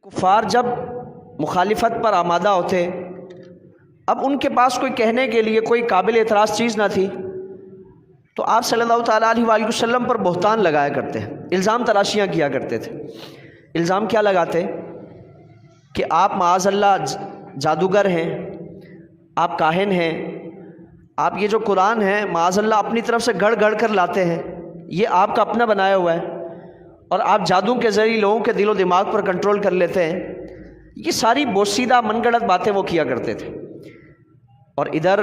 कुफ़ार जब मुखालिफत पर आमादा होते, अब उनके पास कोई कहने के लिए कोई काबिल एतराज़ चीज़ ना थी, तो आप सल्लल्लाहु ताला अलैहि वसल्लम पर बहतान लगाया करते हैं, इल्ज़ाम तराशियाँ किया करते थे। इल्ज़ाम क्या लगाते कि आप माअज़ल्लाह जादूगर हैं, आप काहिन हैं, आप ये जो कुरान है माअज़ल्लाह अपनी तरफ से गढ़ गढ़ कर लाते हैं, ये आपका अपना बनाया हुआ है और आप जादू के ज़रिए लोगों के दिलो दिमाग पर कंट्रोल कर लेते हैं। ये सारी बोसीदा मनगढ़ंत बातें वो किया करते थे। और इधर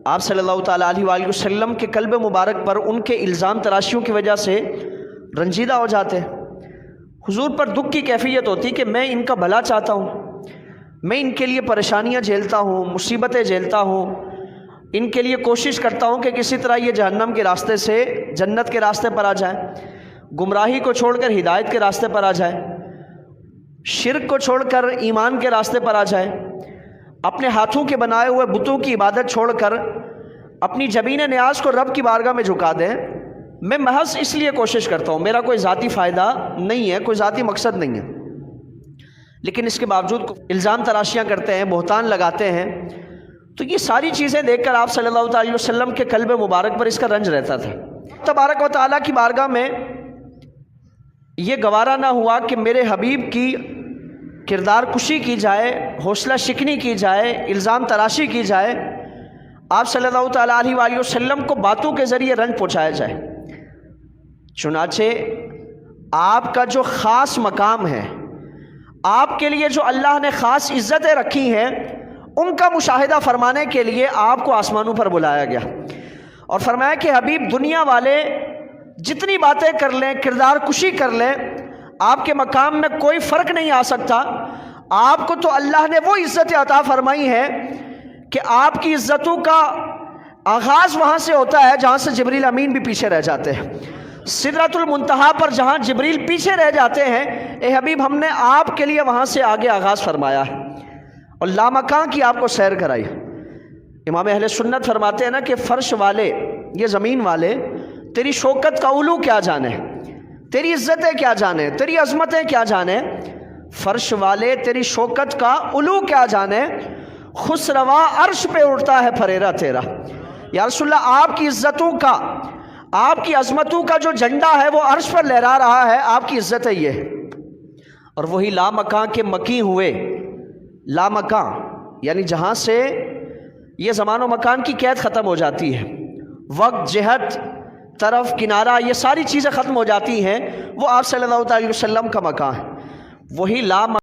आप सल्लल्लाहु ताला अलैहि वसल्लम के कल्ब मुबारक पर उनके इल्ज़ाम तराशियों की वजह से रंजीदा हो जाते। हुजूर पर दुख की कैफियत होती कि मैं इनका भला चाहता हूँ, मैं इनके लिए परेशानियाँ झेलता हूँ, मुसीबतें झेलता हूँ, इनके लिए कोशिश करता हूँ कि किसी तरह ये जहन्नम के रास्ते से जन्नत के रास्ते पर आ जाए, गुमराही को छोड़कर हिदायत के रास्ते पर आ जाए, शिर्क को छोड़कर ईमान के रास्ते पर आ जाए, अपने हाथों के बनाए हुए बुतों की इबादत छोड़कर अपनी जबीन न्याज को रब की बारगाह में झुका दें। मैं महज इसलिए कोशिश करता हूँ, मेरा कोई ज़ाती फ़ायदा नहीं है, कोई ज़ाती मकसद नहीं है, लेकिन इसके बावजूद इल्ज़ाम तराशियाँ करते हैं, बहतान लगाते हैं। तो ये सारी चीज़ें देखकर आप सल्लल्लाहु अलैहि वसल्लम के कल्ब मुबारक पर इसका रंज रहता था। तबारक व तआला की बारगाह में ये गवारा ना हुआ कि मेरे हबीब की किरदार कुशी की जाए, हौसला शिकनी की जाए, इल्ज़ाम तराशी की जाए, आप सल्लल्लाहु ताला अलैहि वसल्लम को बातों के ज़रिए रंज पहुँचाया जाए। चुनाचे आपका जो ख़ास मकाम है, आपके लिए जो अल्लाह ने ख़ास इज़्ज़तें रखी हैं, उनका मुशाहिदा फरमाने के लिए आपको आसमानों पर बुलाया गया और फरमाया कि हबीब दुनिया वाले जितनी बातें कर लें, किरदार कुशी कर लें, आपके मकाम में कोई फ़र्क नहीं आ सकता। आपको तो अल्लाह ने वो इज़्ज़तें अता फरमाई है कि आपकी इज़्ज़तों का आगाज़ वहाँ से होता है जहाँ से जिब्रील अमीन भी पीछे रह जाते हैं। सिदरतुल मुंतहा पर जहाँ जिब्रील पीछे रह जाते हैं, ए हबीब हमने आपके लिए वहाँ से आगे आगाज़ फरमाया है और लामकान की आपको सैर कराई। इमाम अहले सुन्नत फरमाते हैं ना कि फ़र्श वाले, ये ज़मीन वाले तेरी शौकत का उलू क्या जाने, तेरी इज़्ज़तें क्या जाने, तेरी अज़मतें क्या जाने। फ़र्श वाले तेरी शौकत का उलू क्या जाने, खुसरवा अर्श पे उड़ता है फरेरा तेरा। या रसूलल्लाह आपकी इज़्ज़तों का, आपकी अज़मतों का जो झंडा है वो अर्श पर लहरा रहा है, आपकी इज़्ज़त है ये। और वही लामकां के मकी हुए, लामकां यानी जहाँ से ये ज़मान व मकान की कैद ख़त्म हो जाती है, वक्त, जहत, तरफ, किनारा, ये सारी चीज़ें ख़त्म हो जाती हैं, वो आप सल्लल्लाहु अलैहि वसल्लम का मकान है। वही